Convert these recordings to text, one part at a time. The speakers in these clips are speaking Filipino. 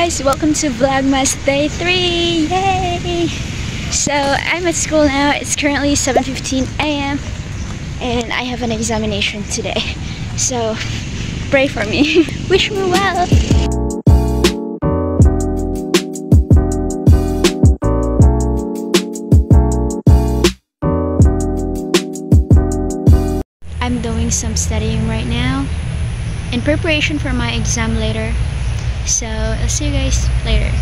guys, welcome to Vlogmas Day 3! Yay! So, I'm at school now. It's currently 7:15 a.m. and I have an examination today. So, pray for me. Wish me well! I'm doing some studying right now in preparation for my exam later. So I'll see you guys later.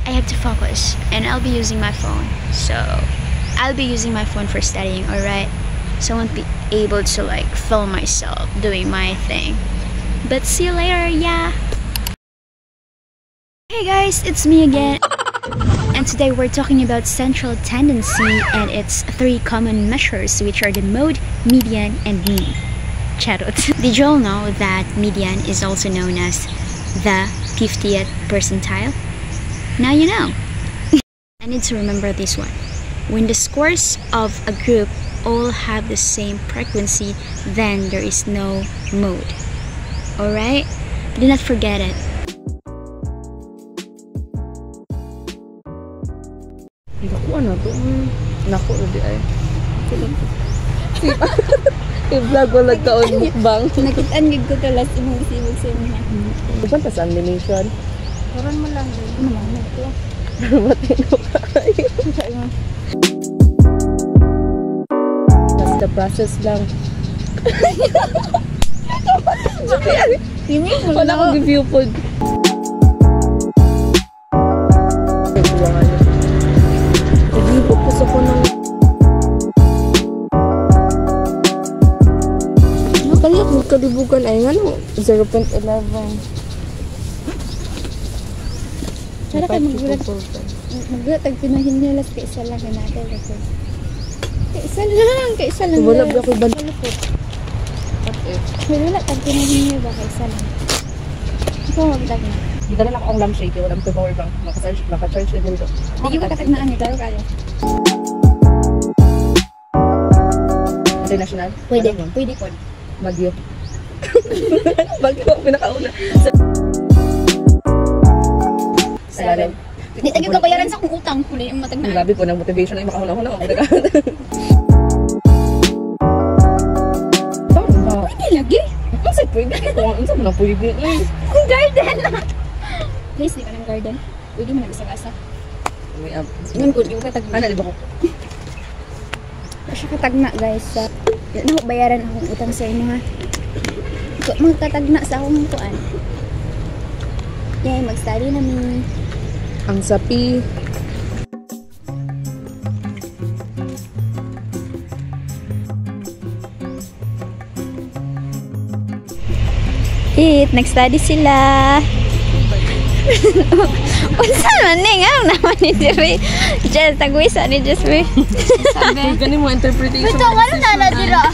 I have to focus and I'll be using my phone. So I'll be using my phone for studying, alright? So I won't be able to like film myself doing my thing. But see you later, yeah! Hey guys, it's me again. And today we're talking about central tendency and its 3 common measures, which are the mode, median, and mean. Charot. Did you all know that median is also known as the 50th percentile? Now you know. I need to remember this one. When the scores of a group all have the same frequency, then there is no mode. Alright? Do not forget it. Nako na di ay. I-vlog ko lang taon mukbang. Nakitaan gig ko talas imong sibog sa imong. Saan pa sa animation? Karon mo lang din. Ano man ito? Matino ka. Just the process lang. Wala akong review po. Review po po sa punong. Kaliyak mo kalibugan ay nga no, 0.11. Para kayo maggulat ang pinahinyalas ka isa lang na natin. Ka isa lang. Wala ba ako ba? Wala ang pinahinyalas ba ka isa lang. Ikaw magdag na. Hindi ka na lang akong lampshade, walang power bank. Makacharge na din ito. Hindi ko katagmaan niyo, taro kayo. International? Pwede po. Bagyo. Bagyo, pinakauna. Salarin. Hindi tayo kabayaran sa akong utang. Huli yung matagmaan. Grabe po ng motivation ay makahuna-huna ako talaga. Pwede lagi. Ang sa pwede ito. Ang sa mo na pwede. Kung garden na. Please, di ka ng garden. Pwede mo nag-isag-asa. May up. Ngayon po, di ko katagmaan. Ano, di ba ko? Siya katagna guys. Ano, bayaran akong utang sa inyo ha. Magtatagna sa akong kuan. Yay, mag-study namin. Ang sapi. Nag-study sila. Unsa man ni nga naman ni Diri. Just tagwisa ni Just me. Sabi, ganin mo interpretation. Ito ano na dira.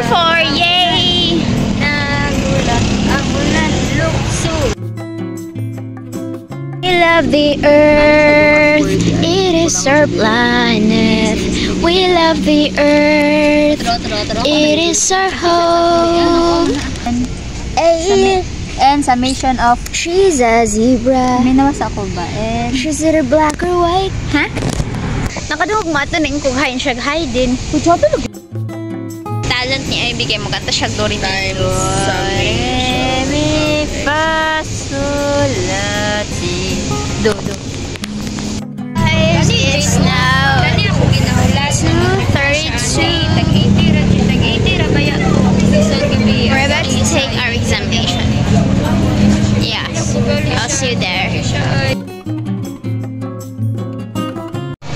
For yay! Nagulat ang ulan lukso. We love the earth. It is our planet. We love the earth. It is our home. And summation of She's a zebra. minawas ako ba? And She's either black or white. Ha? Nakadungog mata na yung kung hain siya din. Talent niya ay bigay mo kanta siya Dory dito. Remi fa sol la ti do. Guys, it's now 2:32. We're about to take our examination. Yes, I'll see you there.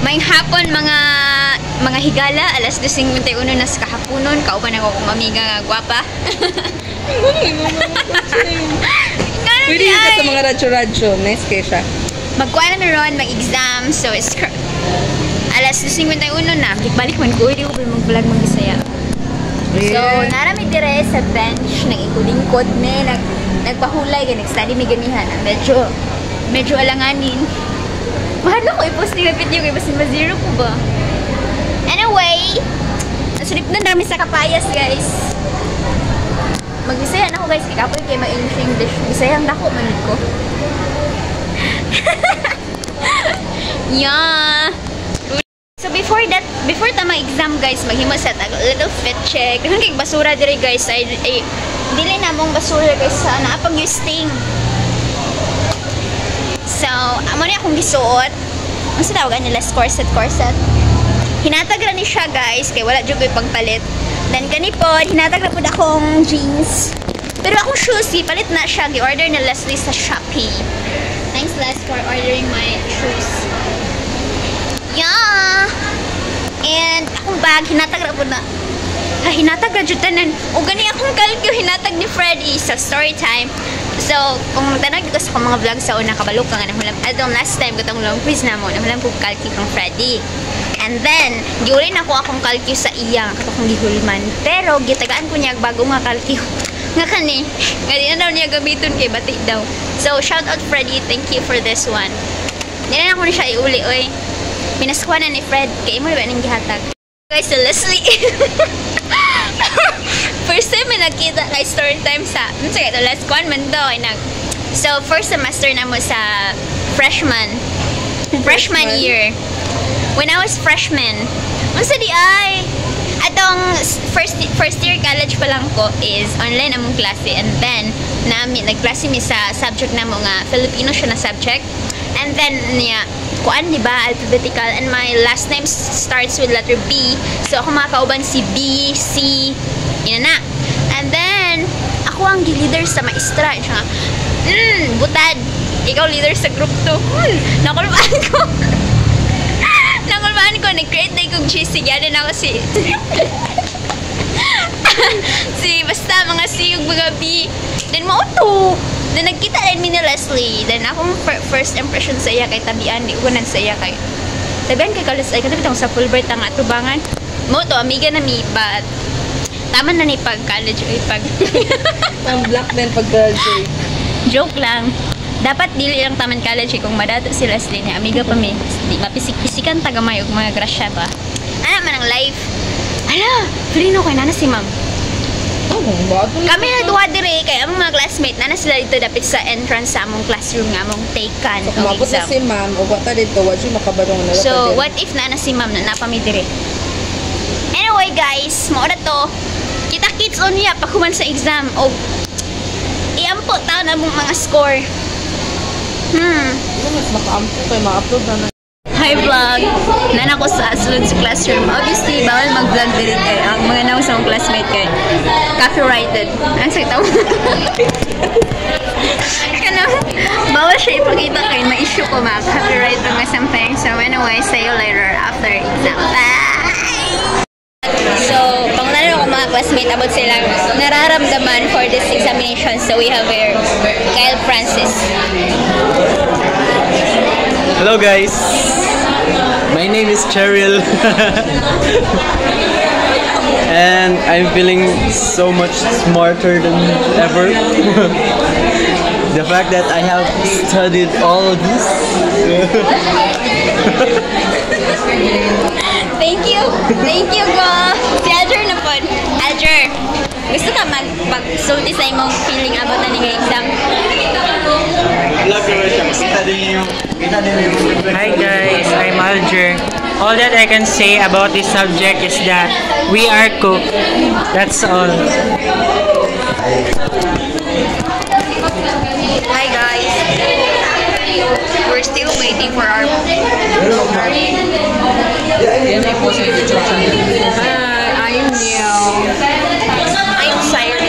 Maying hapon mga higala, alas 2:51 na sa kahaponon, kauban ako kong amiga nga gwapa. Pwede yun ka sa mga radyo-radyo. Nice kesha. Magkuha na ron, mag-exam, so it's alas 2:51 na. Balik man ko, hindi ko pa mag-vlog mag-isaya. So, narami dire sa bench, nag-ikudingkod me, nagpahulay, nag-study may ganihan. Medyo alanganin. Paano ko i-post ni video kay basin ma-zero ko ba? Anyway, Sulipdan dami sa kapayas, guys. Mag-Bisaya na ako, guys. Kikapoy kayo ma-English. Bisayang dako man ko. Yeah. So before tama exam, guys, maghimo sa little fit check. Kanang kay basura diri, guys. Ay dili na mong basura, guys, sa naapag yung sting. So, amo ni akong gisuot. Ang sa tawagan nila corset. Hinatag ra ni siya, guys, kay wala jud koy pagpalit. Then kanipod, hinatag ra pud akong jeans. Pero akong shoes, palit na siya. Gi-order ni Leslie sa Shopee. Thanks, Les, for ordering my shoes. Yeah! And akong bag, hinatag ra po na. Hinatag ra jud tanan. O gani akong kalkyo, hinatag ni Freddy sa story time. So, kung magtanag dito sa mga vlog sa una, kabalo ka nga nahulam. Adong last time, katong long quiz na mo, nahulam ko kalkyo kong Freddy. And then, giulin ako akong kalkyo sa iyang, katong gihulman. Pero, gitagaan ko niya bago nga kalkyo. Nga kani, nga di na daw niya gamiton kay batik daw. So, shout out Freddy, thank you for this one. Di na ako na siya iuli, oy. Pinaskuha na ni Fred, kay mo ba nang gihatag. Guys, so Leslie. First time may nakita kay story time sa, sige, ito last one man daw. So, first semester na mo sa freshman year. When I was freshman, unsa di ay, atong first year college pa lang ko is online among klase, and then nagklase mi sa subject na mo nga Filipino siya na subject, and then niya kuan di ba alphabetical, and my last name starts with letter B, so ako makauban si B, C, ina na, and then ako ang leader sa maestra siya. Butad, ikaw leader sa group 2. Nakulbaan ko. Nag-create na kong cheesy. Yan ako si basta mga C yung mga B. Then mauto. Then nagkita rin mi ni Leslie. Then akong first impression sa iya kay tabian. Di unan sa iya kay tabian kay kalis ay katapit sa Fulbright ang atubangan. Mauto, amiga na mi. But tama na ni pag-college o pag Ang black din pag-graduate. Joke lang. Dapat dili lang taman college kung madato si Leslie ni amiga pa mi. Di mapisik-pisikan tagamay og mga grasya ba. Ana man ang life. Ala, filino kay nana si ma'am. Kami na duha dire kay ang mga classmate nana sila dito dapit sa entrance sa among classroom nga among takean So, kumabot na si ma'am o wata dito, wala siya makabarong na. So, what if nana si ma'am na napami dire? Anyway, guys, mao na to. Kita-kits on niya pagkuman sa exam o iampo taon among mga score. Maka-ampo kayo, ma-upload na. Hi vlog! Nana ko sa sulod sa classroom. Obviously, bawal mag-vlog din kayo. Ang mga naong sa classmate kayo. Copyrighted. Ang sakit ako. Bawal siya ipakita kayo. Ma-issue ko copyright or something. So anyway, see you later after exam. Bye! So, panglaro ko mga classmate about silang nararamdaman for this examination. So we have here Kyle Francis. Hello guys, my name is Cheryl and I'm feeling so much smarter than ever. The fact that I have studied all of this. Thank you go. Si Alger na po. Alger, gusto ka mag-sulti sa imong feeling about na nga exam? Hi guys, I'm Alger. All that I can say about this subject is that we are cooked. That's all. Hi guys. We're still waiting for our I'm new. I'm Cyrus.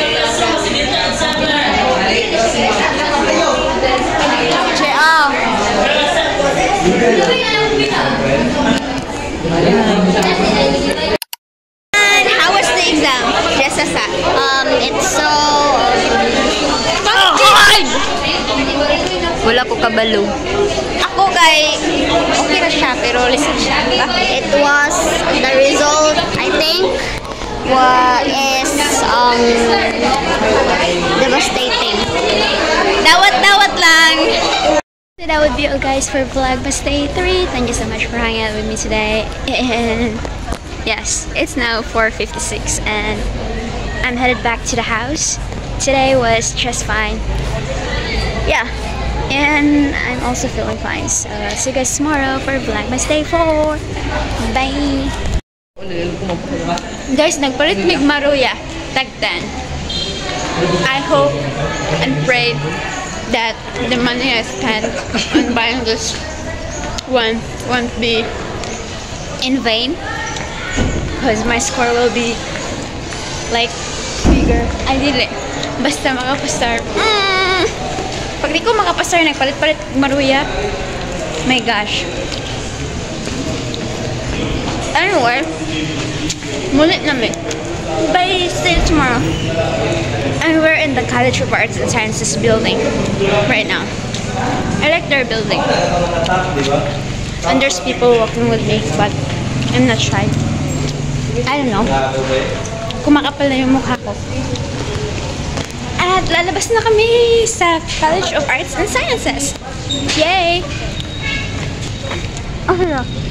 And how was the exam? Jessasa. It's so hard. Wala ko kabalo. Ako kay okay na siya pero listen siya. It was the result I think is devastating. Dawat lang. So that would be all guys for Vlogmas Day 3. Thank you so much for hanging out with me today. And Yes, it's now 4:56 and I'm headed back to the house. Today was just fine. Yeah, and I'm also feeling fine. So see you guys tomorrow for Vlogmas Day 4. Bye! Guys, nagpalit mig maruya. Tag 10. I hope and pray that the money I spent on buying this one won't be in vain. Because my score will be like bigger. Ay, dili. Basta makapastar. Pag di ko makapastar, nagpalit-palit maruya. My gosh. Anyway, mulit namin. Bye! See you tomorrow. And we're in the College of Arts and Sciences building right now. I like their building. And there's people walking with me, but I'm not shy. I don't know. Kumakapal na yung mukha ko. At lalabas na kami sa College of Arts and Sciences. Yay! Oh, hello.